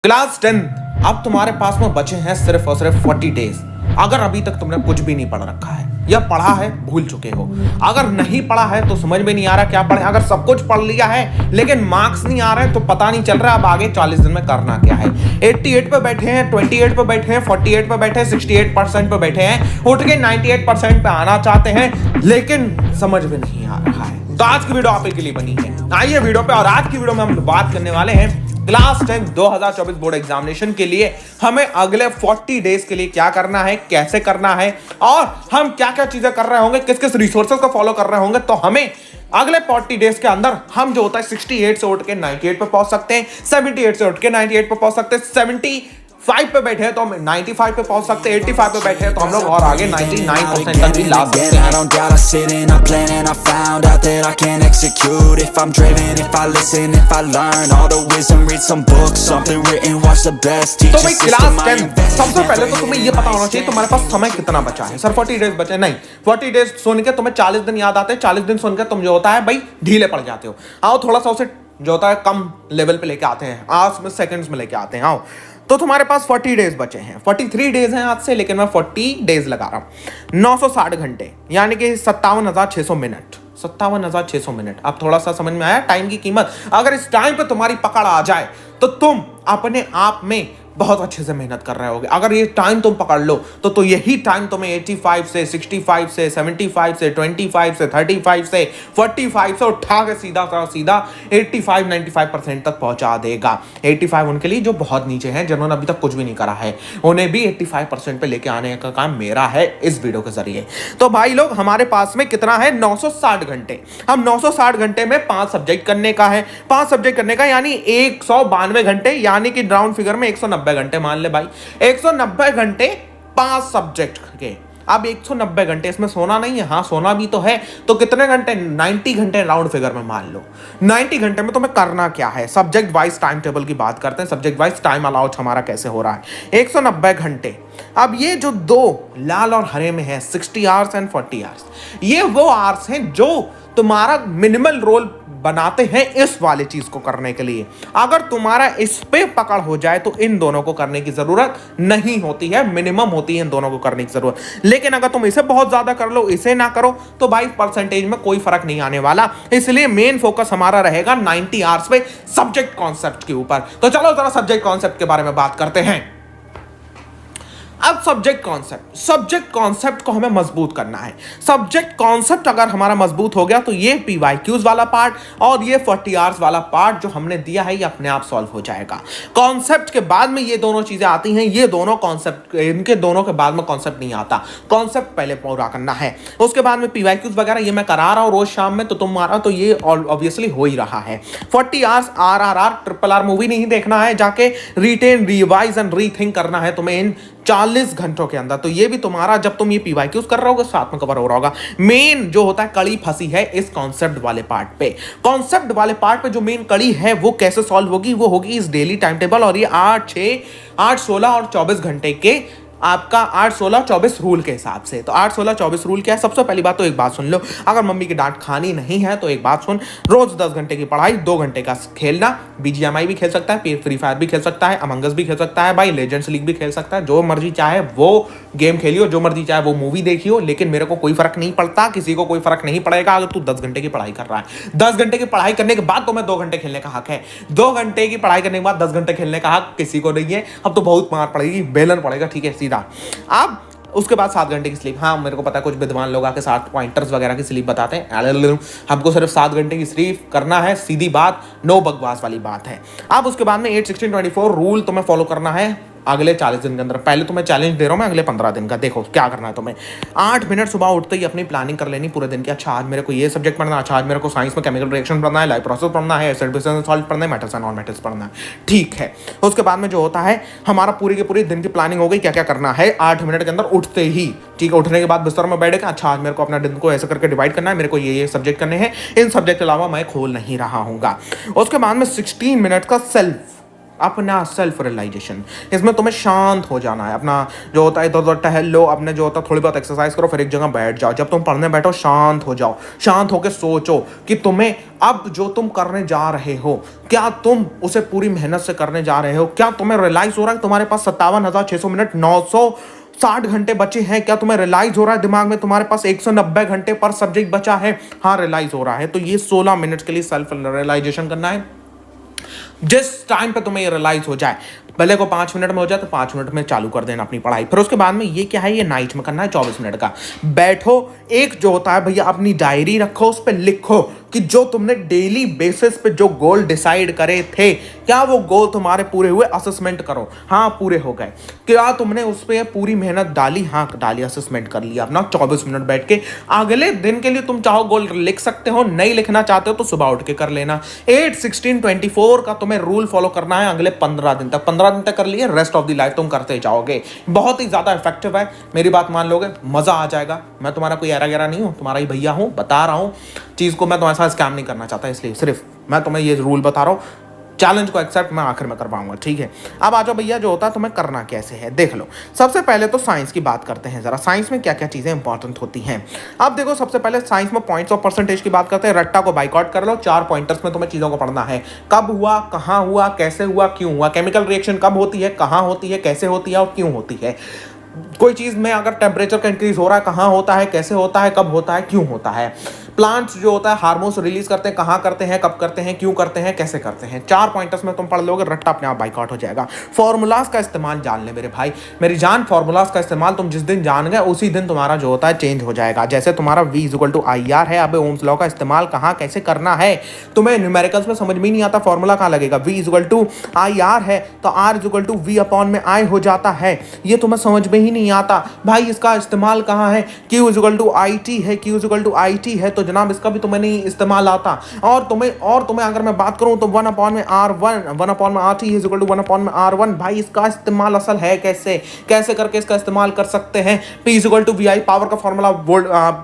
Class 10 अब तुम्हारे पास में बचे हैं सिर्फ और सिर्फ 40 डेज। अगर अभी तक तुमने कुछ भी नहीं पढ़ रखा है या पढ़ा है भूल चुके हो, अगर नहीं पढ़ा है तो समझ में नहीं आ रहा क्या पढ़े, अगर सब कुछ पढ़ लिया है लेकिन मार्क्स नहीं आ रहे हैं तो पता नहीं चल रहा अब आगे 40 दिन में करना क्या है। 88 पे बैठे हैं, 28 पे बैठे हैं, 48 पे बैठे हैं, 68% पे बैठे हैं, उठ के 98% पे आना चाहते हैं लेकिन समझ में नहीं आ रहा है। तो आज की वीडियो आपके लिए बनी है, आइए वीडियो पे। और आज की वीडियो में हम बात करने वाले हैं क्लास 10 2024 बोर्ड एग्जामिनेशन के लिए हमें अगले 40 डेज के लिए क्या करना है, कैसे करना है और हम क्या क्या चीजें कर रहे होंगे, किस किस रिसोर्सेज को फॉलो कर रहे होंगे। तो हमें अगले 40 डेज के अंदर हम जो होता है 68 से उठ के 98 पे पहुंच सकते हैं, 78 से उठ के 98 पे पहुंच सकते हैं, 75 पे बैठे हैं तो हम 95 पे पहुंच सकते हैं, 85 पे बैठे हैं तो हम लोग और आगे 99% तक भी ला सकते हैं। I don't doubt, I sit and I plan and I found out that I can execute if I'm driven, if I listen, if I learn all the wisdom, read some books, something written, watch the best तो teacher भाई system class I 10 invest सबसे in, पहले तो never तुम्हें ये पता होना चाहिए तुम्हारे पास समय कितना बचा है। सर 40 डेज बचे नहीं, 40 डेज सुन के तुम्हें 40 दिन याद आते हैं, 40 दिन सुन के तुम जो होता है भाई ढीले पड़ जाते हो। आओ थोड़ा सा उसे जो होता है कम लेवल पे लेके आते हैं, आज में सेकंड्स में लेके आते हैं। आओ तो तुम्हारे पास 40 डेज बचे हैं, 43 डेज हैं आज से, लेकिन मैं 40 डेज लगा रहा हूं। 960 घंटे यानी कि 57,600 मिनट, 57,600 मिनट। अब थोड़ा सा समझ में आया टाइम की कीमत। अगर इस टाइम पे तुम्हारी पकड़ आ जाए तो तुम अपने आप में बहुत अच्छे से मेहनत कर रहे होगे। अगर ये टाइम तुम पकड़ लो तो यही टाइम तुम्हें 85 से 65 से 75 से 25 से 35 से 45 से उठा के सीधा 85-95% तक पहुंचा देगा। 85 उनके लिए जो बहुत नीचे हैं, जिन्होंने अभी तक कुछ भी नहीं करा है, उन्हें भी 85% पे लेके आने का काम मेरा है इस वीडियो के जरिए। तो भाई लोग हमारे पास में कितना है, 960 घंटे। हम 960 घंटे में 5 सब्जेक्ट करने का है, 5 सब्जेक्ट करने का यानी 192 घंटे, यानी कि राउंड फिगर में 190 घंटे मान ले भाई। 190 घंटे 5 सब्जेक्ट के। अब 190 घंटे इसमें सोना नहीं है, हाँ सोना भी तो है, तो कितने घंटे, 90 घंटे राउंड फिगर में मान लो। 90 घंटे में तुम्हें करना क्या है, सब्जेक्ट वाइज टाइम टेबल की बात करते हैं, सब्जेक्ट वाइज टाइम अलाउट हमारा कैसे हो रहा है। 190 घंटे। अब ये जो दो लाल और हरे में है 60 आवर्स एंड 40 आवर्स, ये वो आवर्स हैं जो तुम्हारा मिनिमल रोल बनाते हैं इस वाले चीज को करने के लिए। अगर तुम्हारा इस पे पकड़ हो जाए तो इन दोनों को करने की जरूरत नहीं होती है, मिनिमम होती है इन दोनों को करने की जरूरत। लेकिन अगर तुम इसे बहुत ज्यादा कर लो, इसे ना करो, तो भाई परसेंटेज में कोई फर्क नहीं आने वाला। इसलिए मेन फोकस हमारा रहेगा 90 आवर्स पे सब्जेक्ट कॉन्सेप्ट के ऊपर। तो चलो जरा सब्जेक्ट कॉन्सेप्ट के बारे में बात करते हैं। अब सब्जेक्ट कॉन्सेप्ट को हमें मजबूत करना है। सब्जेक्ट कॉन्सेप्ट अगर हमारा मजबूत हो गया तो ये PYQs वाला पार्ट और ये 40 आवर्स वाला पार्ट जो हमने दिया है ये अपने आप सॉल्व हो जाएगा। कॉन्सेप्ट के बाद में ये दोनों चीजें आती हैं, ये दोनों कॉन्सेप्ट, इनके दोनों के बाद में कॉन्सेप्ट नहीं आता। कॉन्सेप्ट पहले पूरा करना है, उसके बाद में PYQs वगैरह ये मैं करा रहा हूं रोज शाम में, तो तुम्हारा तो ये ऑब्वियसली हो ही रहा है। 40 आवर्स RRR RRR मूवी नहीं देखना है, जाके रिटेन, रिवाइज एंड रीथिंक करना है तुम्हें इन 40 घंटों के अंदर। तो ये भी तुम्हारा, जब तुम ये PYQs कर रहे होगे साथ में कवर हो रहा होगा। मेन जो होता है कड़ी फंसी है इस कॉन्सेप्ट वाले पार्ट पे। कॉन्सेप्ट वाले पार्ट पे जो मेन कड़ी है वो कैसे सॉल्व होगी, वो होगी इस डेली टाइम टेबल और ये 8, 6, 8, 16 और 24 घंटे के आपका 8, 16, 24 रूल के हिसाब से। तो 8, 16, 24 रूल क्या है, सबसे पहली बात तो एक बात सुन लो, अगर मम्मी की डांट खानी नहीं है तो एक बात सुन, रोज 10 घंटे की पढ़ाई, 2 घंटे का खेलना। BGMI भी खेल सकता है, फ्री फायर भी खेल सकता है, अमंग अस भी खेल सकता है, भाई लेजेंड्स लीग भी खेल सकता है, जो मर्जी चाहे वो गेम खेलियो, जो मर्जी चाहे वो मूवी देखियो। लेकिन मेरे को कोई फर्क नहीं पड़ता, किसी को कोई फर्क नहीं पड़ेगा अगर तू 10 घंटे की पढ़ाई कर रहा है। 10 घंटे की पढ़ाई करने के बाद तुम्हें 2 घंटे खेलने का हक है। 2 घंटे की पढ़ाई करने के बाद 10 घंटे खेलने का हक किसी को नहीं है। अब तो बहुत मार पड़ेगी, बेलन पड़ेगा, ठीक है सीधा। अब उसके बाद 7 घंटे की स्लीप। हाँ मेरे को पता है कुछ विद्वान लोग आके 7 पॉइंटर्स वगैरह की स्लीप बताते हैं, हमको सिर्फ 7 घंटे की स्लीप करना है, सीधी बात, नो बकवास वाली बात है। अब उसके बाद में 8, 16, 24 रूल तुम्हें फॉलो करना है अगले 40 दिन के अंदर। पहले तुम्हें चैलेंज दे रहा हूं मैं अगले 15 दिन का। देखो क्या करना है तुम्हें। 8 मिनट सुबह उठते ही अपनी प्लानिंग कर लेनी पूरे दिन की। अच्छा आज मेरे को ये सब्जेक्ट पढ़ना है, अच्छा आज मेरे को साइंस में केमिकल रिएक्शन पढ़ना है, लाइफ प्रोसेस पढ़ना है, एसिड बेस एंड सॉल्ट पढ़ना है, मेटल्स एंड नॉन मेटल्स पढ़ना है, ठीक है। उसके बाद में जो होता है हमारा पूरी के पूरी दिन की प्लानिंग हो गई, क्या क्या करना है 8 मिनट के अंदर उठते ही, ठीक है। उठने के बाद बिस्तर में बैठे, अच्छा आज मेरे को अपना दिन को ऐसे करके डिवाइड करना है, मेरे को ये सब्जेक्ट करने हैं, इन सब्जेक्ट के अलावा मैं खोल नहीं रहा हूँ। उसके बाद में 16 मिनट का सेल्फ अपना सेल्फ रियलाइजेशन। इसमें तुम्हें शांत हो जाना है, अपना जो होता है इधर उधर टहल लो, अपने जो होता है थोड़ी बहुत एक्सरसाइज करो, फिर एक जगह बैठ जाओ। जब तुम पढ़ने बैठो शांत हो जाओ, शांत होकर सोचो कि तुम्हें अब जो तुम करने जा रहे हो क्या तुम उसे पूरी मेहनत से करने जा रहे हो? क्या तुम्हें रियलाइज हो रहा है तुम्हारे पास 57,600 मिनट 960 घंटे बचे हैं? क्या तुम्हें रियलाइज हो रहा है दिमाग में तुम्हारे पास 190 घंटे पर सब्जेक्ट बचा है? हाँ रियलाइज हो रहा है। तो ये 16 मिनट के लिए सेल्फ रियलाइजेशन करना है। जिस टाइम पे तुम्हें ये रियलाइज हो जाए, भले को 5 मिनट में हो जाए तो 5 मिनट में चालू कर देना अपनी पढ़ाई। फिर उसके बाद में ये क्या है, ये नाइट में करना है 24 मिनट का। बैठो, एक जो होता है भैया अपनी डायरी रखो, उस पर लिखो कि जो तुमने डेली बेसिस पे जो गोल डिसाइड करे थे, क्या वो गोल तुम्हारे पूरे हुए? असेसमेंट करो, हाँ पूरे हो गए। क्या तुमने उस पर पूरी मेहनत डाली? हाँ डाली, असेसमेंट कर लिया अपना 24 मिनट बैठ के। अगले दिन के लिए तुम चाहो गोल लिख सकते हो, नहीं लिखना चाहते हो तो सुबह उठ के कर लेना। 8 16 24 का तुम्हें रूल फॉलो करना है अगले 15 दिन तक। 15 दिन तक कर लिए, रेस्ट ऑफ द लाइफ तुम करते जाओगे। बहुत ही ज्यादा इफेक्टिव है, मेरी बात मान लोगे मजा आ जाएगा। मैं तुम्हारा कोई एरा गैरा नहीं हूं, तुम्हारा ही भैया हूं, बता रहा हूं चीज को। मैं तुम्हारे साथ स्कैम नहीं करना चाहता, इसलिए सिर्फ मैं तुम्हें ये रूल बता रहा हूं। चैलेंज को एक्सेप्ट मैं आखिर में कर पाऊंगा, ठीक है। अब आ जाओ भैया, जो होता है तुम्हें करना कैसे है देख लो। सबसे पहले तो साइंस की बात करते हैं जरा, साइंस में क्या क्या चीजें इंपॉर्टेंट होती हैं। अब देखो सबसे पहले साइंस में पॉइंट्स ऑफ परसेंटेज की बात करते हैं। रट्टा को बाइकआउट कर लो, 4 पॉइंटर्स में तुम्हें चीजों को पढ़ना है। कब हुआ, कहां हुआ, कैसे हुआ, क्यों हुआ। केमिकल रिएक्शन कब होती है, कहां होती है, कैसे होती है और क्यों होती है। कोई चीज में अगर टेम्परेचर का इंक्रीज हो रहा है, कहां होता है, कैसे होता है, कब होता है, क्यों होता है। प्लांट्स जो होता है हार्मोन्स रिलीज करते हैं, कहां करते हैं, कब करते हैं, क्यों करते हैं, कैसे करते हैं। 4 पॉइंटर्स में तुम पढ़ लोगे, रट्टा अपने आप बाइकआउट हो जाएगा। फॉर्मूलाज का इस्तेमाल जान ले मेरे भाई मेरी जान। फॉर्मूलाज का इस्तेमाल तुम जिस दिन जान गए उसी दिन तुम्हारा जो होता है चेंज हो जाएगा। जैसे तुम्हारा V = IR है, अब ओम्स लॉ का इस्तेमाल कहां कैसे करना है तुम्हें न्यूमेरिकल्स में समझ में नहीं आता। फॉर्मूला कहां लगेगा, V = IR है तो R = V/I हो जाता है। ये तुम्हें समझ में ही नहीं आता भाई, इसका इस्तेमाल कहां है। Q = IT है, Q = IT है तो जनाब इसका भी तुम्हें नहीं इस्तेमाल आता। और तुम्हें अगर मैं बात करूं तो 1/R1 1/RT = 1/R1 भाई, इसका इस्तेमाल असल है कैसे करके इसका इस्तेमाल कर सकते हैं। P = VI, पावर का फॉर्मूला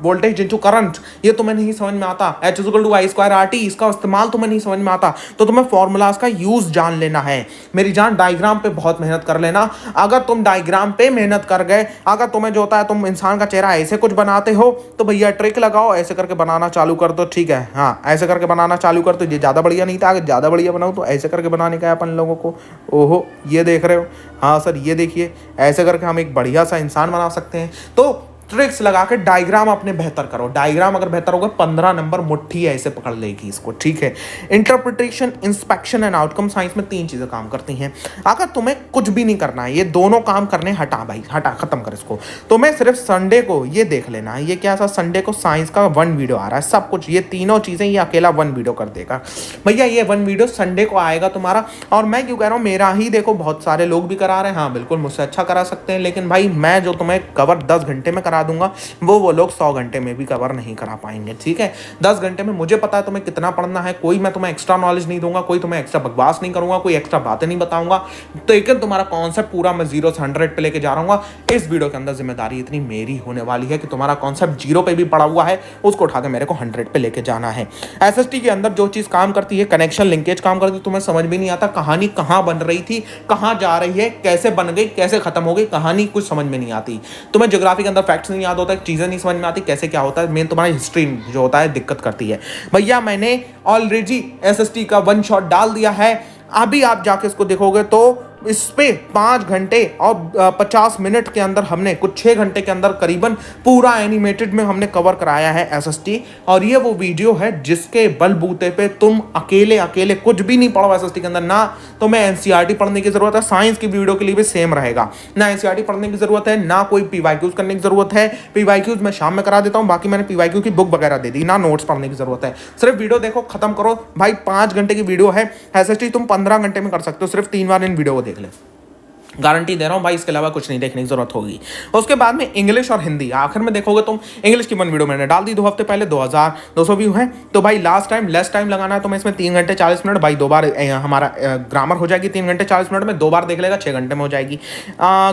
वोल्टेज इनटू करंट, ये तुम्हें नहीं समझ में आता। H = I²RT, इसका इस्तेमाल तुम्हें नहीं समझ में आता। तो तुम्हें फॉर्मूलाज का यूज जान लेना है मेरी जान। डायग्राम पे बहुत मेहनत कर लेना। अगर तुम डायग्राम पे मेहनत कर गए, अगर तुम्हें जो होता है तुम इंसान का चेहरा ऐसे कुछ बनाते हो तो भैया ट्रिक लगाओ, ऐसे करके बनाना चालू कर दो, ठीक है। हाँ ऐसे करके बनाना चालू कर दो। ये ज़्यादा बढ़िया नहीं था, अगर ज़्यादा बढ़िया बनाओ तो ऐसे करके बनाने का है अपन लोगों को। ओहो ये देख रहे हो, हाँ सर ये देखिए, ऐसे करके हम एक बढ़िया सा इंसान बना सकते हैं। तो ट्रिक्स लगा के डायग्राम अपने बेहतर करो। डायग्राम अगर बेहतर होगा 15 नंबर मुट्ठी ऐसे पकड़ लेगी इसको, ठीक है। Interpretation, inspection and outcome, science में 3 चीजें काम करती हैं। अगर तुम्हें कुछ भी नहीं करना है, ये दोनों काम करने, हटा भाई हटा, खत्म कर इसको। तुम्हें सिर्फ संडे को ये देख लेना है, ये क्या सा संडे को साइंस का 1 वीडियो आ रहा है, सब कुछ ये तीनों चीजें ये अकेला 1 वीडियो कर देगा भैया। ये 1 वीडियो संडे को आएगा तुम्हारा। और मैं क्यों कह रहा हूँ, मेरा ही देखो बहुत सारे लोग भी करा रहे हैं, हाँ बिल्कुल मुझसे अच्छा करा सकते हैं, लेकिन भाई मैं जो तुम्हें कवर 10 घंटे में करा दूंगा वो लोग 100 घंटे में भी कवर नहीं करा पाएंगे, ठीक है। 10 घंटे में मुझे पता है तुम्हें कितना पढ़ना है। कोई मैं तुम्हें एक्स्ट्रा नॉलेज नहीं दूंगा, कोई तुम्हें एक्स्ट्रा बकवास नहीं करूंगा, कोई एक्स्ट्रा बातें नहीं बताऊंगा। तो लेकिन तुम्हारा कॉन्सेप्ट पूरा मैं 0 से 100 पे लेके जा रहा हूँ। इस वीडियो के अंदर जिम्मेदारी इतनी मेरी होने वाली है कि तुम्हारा कॉन्सेप्ट 0 पे भी पड़ा हुआ है उसको उठा के मेरे को 100 पे लेके जाना है। SST के अंदर जो चीज काम करती है, कनेक्शन लिंकेज काम करती है। तुम्हें समझ में नहीं आता कहानी कहाँ बन रही थी, कहाँ जा रही है, कैसे बन गई, कैसे खत्म हो गई कहानी, कुछ समझ में नहीं आती। तुम्हें ज्योग्राफी के अंदर फैक्ट्स नहीं याद होता, चीजें नहीं समझ में आती कैसे क्या होता है। मेन तुम्हारी हिस्ट्री जो होता है दिक्कत करती है भैया। मैंने ऑलरेडी SST का 1 शॉट डाल दिया है, अभी आप जाके इसको देखोगे तो इस पे 5 घंटे और 50 मिनट के अंदर हमने कुछ 6 घंटे के अंदर करीबन पूरा एनिमेटेड में हमने कवर कराया है SST। और ये वो वीडियो है जिसके बलबूते पे तुम अकेले कुछ भी नहीं पढ़ो SST के अंदर। ना तुम्हें NCERT पढ़ने की जरूरत है, साइंस की वीडियो के लिए भी सेम रहेगा। ना NCERT पढ़ने की जरूरत है, ना कोई PYQs करने की जरूरत है। PYQs मैं शाम में करा देता हूँ, बाकी मैंने PYQ की बुक वगैरह दे दी। ना नोट्स पढ़ने की जरूरत है, सिर्फ वीडियो देखो खत्म करो भाई। 5 घंटे की वीडियो है, SST तुम 15 घंटे में कर सकते हो, सिर्फ 3 बार इन वीडियो को देख ले। गारंटी दे रहा हूँ भाई, इसके अलावा कुछ नहीं देखने की जरूरत होगी। उसके बाद में इंग्लिश और हिंदी आखिर में देखोगे तुम। इंग्लिश की 1 वीडियो मैंने डाल दी 2 हफ्ते पहले, 2200 व्यू है। तो भाई लेस टाइम लगाना है तो मैं इसमें 3 घंटे 40 मिनट, भाई 2 बार हमारा ग्रामर हो जाएगी 3 घंटे 40 मिनट में, 2 बार देख लेगा 6 घंटे में हो जाएगी।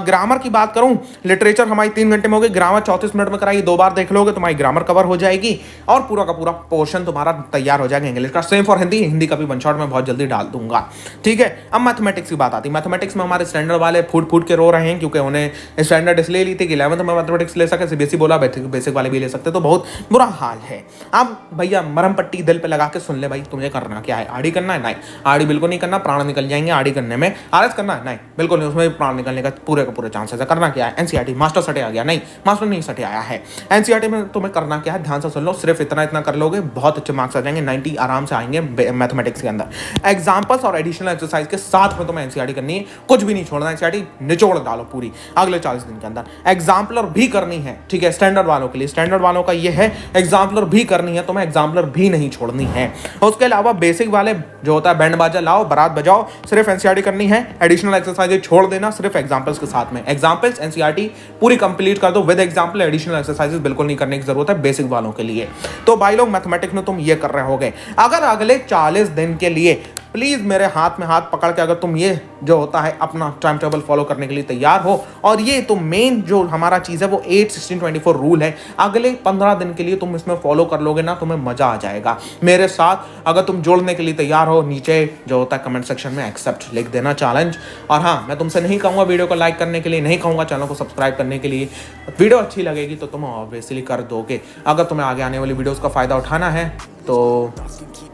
ग्रामर की बात करूँ, लिटरेचर हमारी 3 घंटे में होगी, ग्रामर 34 मिनट में कराई, 2 बार देख लोगे तुम्हारी ग्रामर कवर हो जाएगी और पूरा का पूरा पोर्शन तुम्हारा तैयार हो जाएगा इंग्लिश का। सेम फॉर हिंदी, हिंदी का भी 1 शॉट में बहुत जल्दी डाल दूंगा, ठीक है। अब मैथमेटिक्स की बात आती है। मैथमेटिक्स में हमारे स्टैंडर्ड वाले फूट के रो रहे हैं क्योंकि उन्हें स्टैंडर्ड इसलिए ली थी कि 11th में मैथमेटिक्स ले सके, सीबीएसई बोला बेसिक वाले भी ले सकते, तो बहुत बुरा हाल है। अब भैया मरहम पट्टी दिल पे लगा के सुन ले भाई, तुम्हें करना क्या है? आड़ी करना है? नहीं, आड़ी बिल्कुल नहीं करना, प्राण निकल जाएंगे आड़ी करने में। आरएस करना है? नहीं, बिल्कुल नहीं, उसमें प्राण निकलने का पूरे का पूरे चांसेस है। करना क्या है? एनसीईआरटी मास्टर सटे आ गया? नहीं, मास्टर नहीं सटे आया है। एनसीईआरटी में तुम्हें करना क्या है? ध्यान से सुन लो, सिर्फ इतना कर लोगे, बहुत अच्छे मार्क्स आ जाएंगे, 90 आराम से आएंगे मैथमेटिक्स के अंदर। एग्जाम्पल्स और एडिशनल एक्सरसाइज के साथ में तुम्हें एनसीईआरटी करनी है, कुछ भी नहीं छोड़ना। एनसीईआरटी निचोड़ डालो पूरी अगले 40 दिन के अंदर। एग्जाम्पलर भी करनी है, ठीक है, स्टैंडर्ड वालों के लिए। स्टैंडर्ड वालों का ये है एग्जाम्पलर भी करनी है, तुम्हें एग्जाम्पलर भी नहीं छोड़नी है। उसके अलावा बेसिक वाले जो होता है बैंड बाजा लाओ, बारात बजाओ, सिर्फ एनसीईआरटी करनी है। एडिशनल एक्सरसाइज छोड़ देना, सिर्फ एग्जाम्पल्स के साथ में। एग्जाम्पल्स एनसीईआरटी पूरी कंप्लीट कर दो विद एग्जाम्पल, एडिशनल एक्सरसाइजेस बिल्कुल नहीं करने की जरूरत है बेसिक वालों के लिए। तो भाई लोग मैथमेटिक्स में तुम ये कर रहे होगे। अगर अगले 40 दिन के लिए प्लीज मेरे हाथ में हाथ पकड़ के अगर तुम ये जो होता है अपना टाइम टेबल फॉलो करने के लिए तैयार हो, और ये तो मेन जो हमारा चीज है वो 8-16-24 रूल है, अगले 15 दिन के लिए तुम इसमें फॉलो कर लोगे ना, तुम्हें मजा आ जाएगा मेरे साथ। अगर तुम जोड़ने के लिए तैयार हो, नीचे जो होता है कमेंट सेक्शन में एक्सेप्ट लिख देना, चैलेंज। और हाँ, मैं तुमसे नहीं कहूंगा वीडियो को लाइक करने के लिए, नहीं कहूंगा चैनल को सब्सक्राइब करने के लिए। वीडियो अच्छी लगेगी तो तुम ऑब्वियसली कर दोगे। अगर तुम्हें आगे आने वाली वीडियोस का फायदा उठाना है तो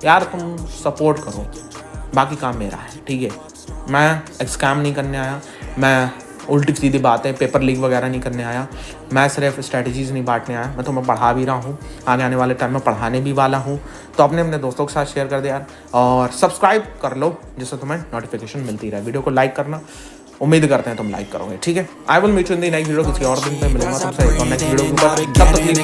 यार तुम सपोर्ट करो, बाकी काम मेरा है, ठीक है। मैं स्कैम नहीं करने आया, मैं उल्टी सीधी बातें पेपर लीक वगैरह नहीं करने आया, मैं सिर्फ स्ट्रैटेजीज नहीं बांटने आया। मैं तुम्हें पढ़ा भी रहा हूँ, आगे आने वाले टाइम में पढ़ाने भी वाला हूँ। तो अपने दोस्तों के साथ शेयर कर दे यार, और सब्सक्राइब कर लो जिससे तुम्हें नोटिफिकेशन मिलती रहे। वीडियो को लाइक करना, उम्मीद करते हैं तुम लाइक करोगे, ठीक है। I will meet you in the next video, किसी और दिन पे मिलूंगा तुमसे एक और नेक्स्ट वीडियो के ऊपर। तब तक के लिए